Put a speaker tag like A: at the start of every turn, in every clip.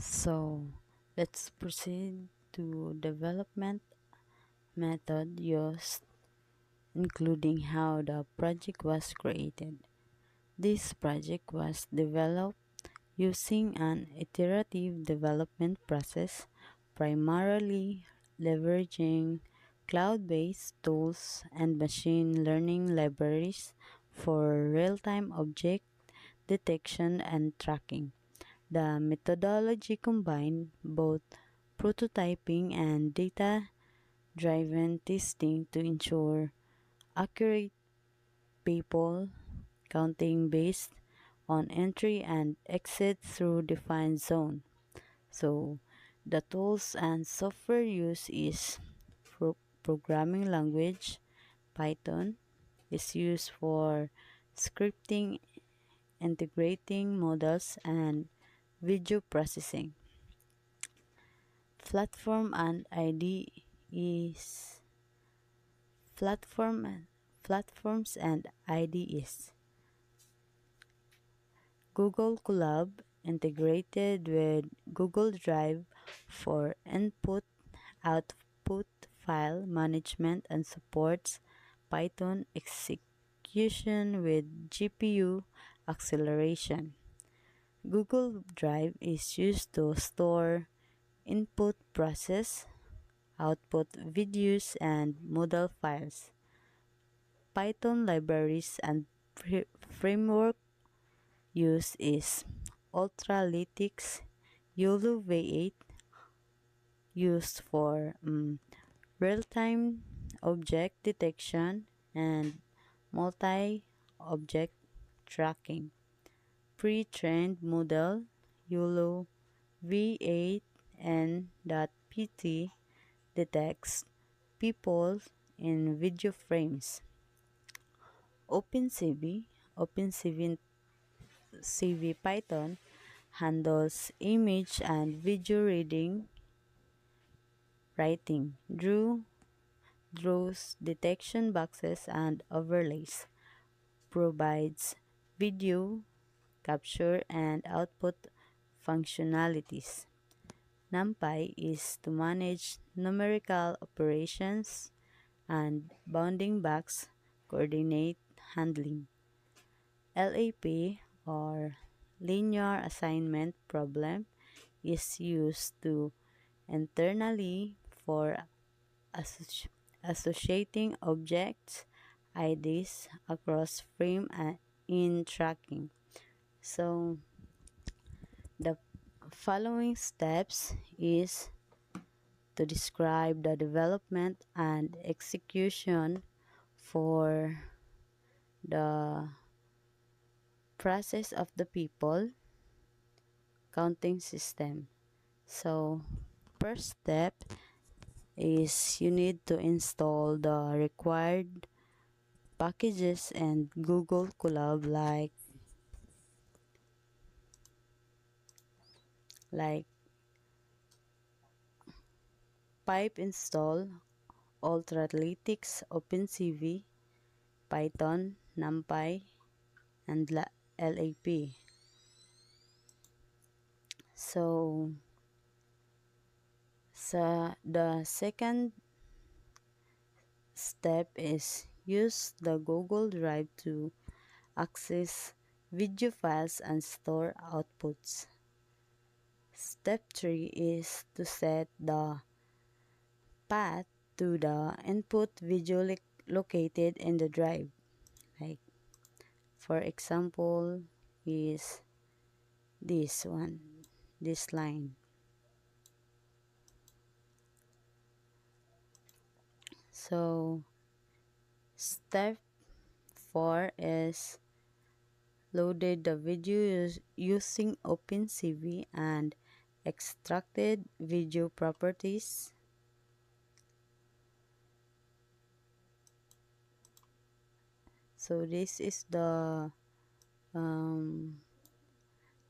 A: So let's proceed to development method used, including how the project was created. This project was developed using an iterative development process, primarily leveraging cloud-based tools and machine learning libraries for real-time object detection and tracking. The methodology combined both prototyping and data-driven testing to ensure accurate people counting based on entry and exit through defined zone. So the tools and software used is programming language Python is used for scripting, integrating models and video processing. Platform and IDEs platform platforms and IDEs. Google Colab integrated with Google Drive for input output file management and supports Python execution with GPU acceleration. Google Drive is used to store input process, output videos, and model files. Python libraries and framework use is Ultralytics, YOLO V8 used for real-time object detection and multi-object tracking. Pre-trained model YOLO V8N.PT detects people in video frames. OpenCV Python handles image and video reading, writing, draws detection boxes and overlays, provides video capture and output functionalities. NumPy is to manage numerical operations and bounding box coordinate handling. LAP or linear assignment problem is used to internally for associating objects IDs across frame and in tracking. So the following steps is to describe the development and execution for the process of the people counting system. So first step is you need to install the required packages and Google Colab like pipe install, Ultralytics, OpenCV, Python, NumPy, and LAP. So the second step is use the Google Drive to access video files and store outputs. Step 3 is to set the path to the input video located in the drive. Like for example is this one, this line. So step 4 is loaded the video using OpenCV and extracted video properties. So this is the um,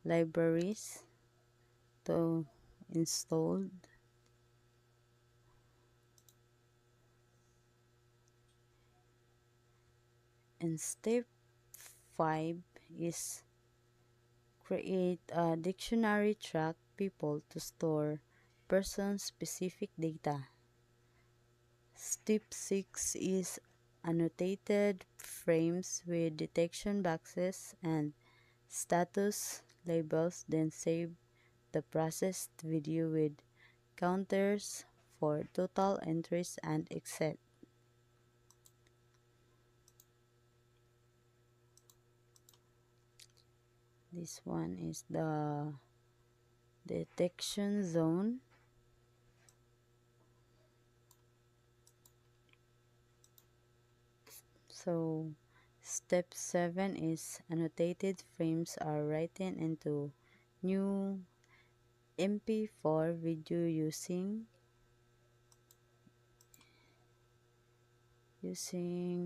A: libraries to installed. And step 5 is create a dictionary track people to store person-specific data. Step 6 is annotated frames with detection boxes and status labels, then save the processed video with counters for total entries and exit. This one is the detection zone. So step 7 is annotated frames are written into new MP4 video using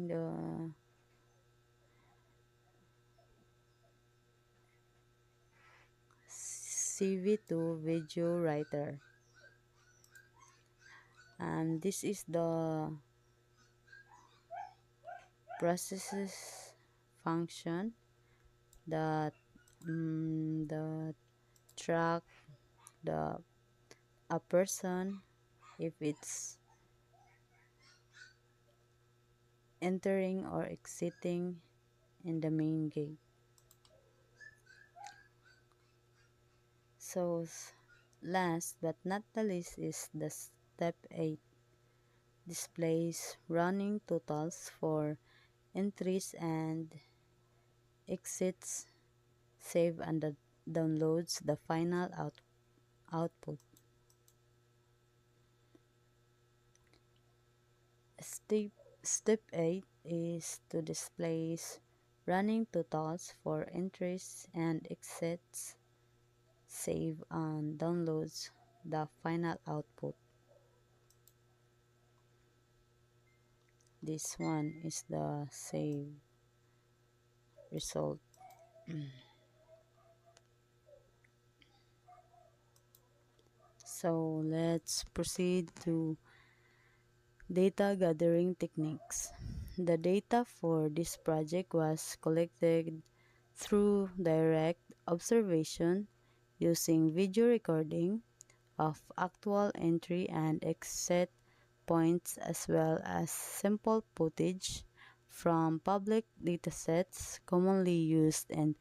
A: the CV2 video writer. And this is the processes function that the track the a person if it's entering or exiting in the main gate. So last but not the least is the step 8 displays running totals for entries and exits, save and downloads the final output. Step, step 8 is to display running totals for entries and exits, save and downloads the final output. This one is the save result. So let's proceed to data gathering techniques. The data for this project was collected through direct observation using video recording of actual entry and exit points as well as sample footage from public datasets commonly used in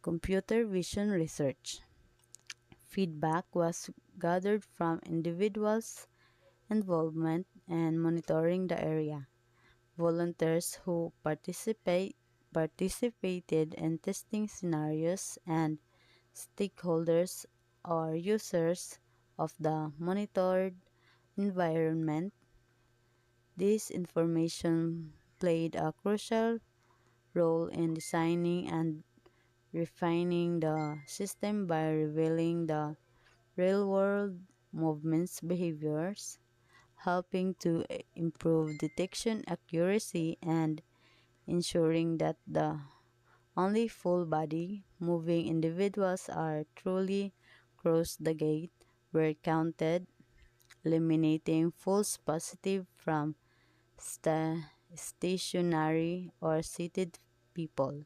A: computer vision research. Feedback was gathered from individuals' involvement and monitoring the area. Volunteers who participated in testing scenarios and stakeholders or users of the monitored environment. This information played a crucial role in designing and refining the system by revealing the real-world movements behaviors, helping to improve detection accuracy and ensuring that the only full-body moving individuals are truly cross the gate were counted, eliminating false positive from stationary or seated people.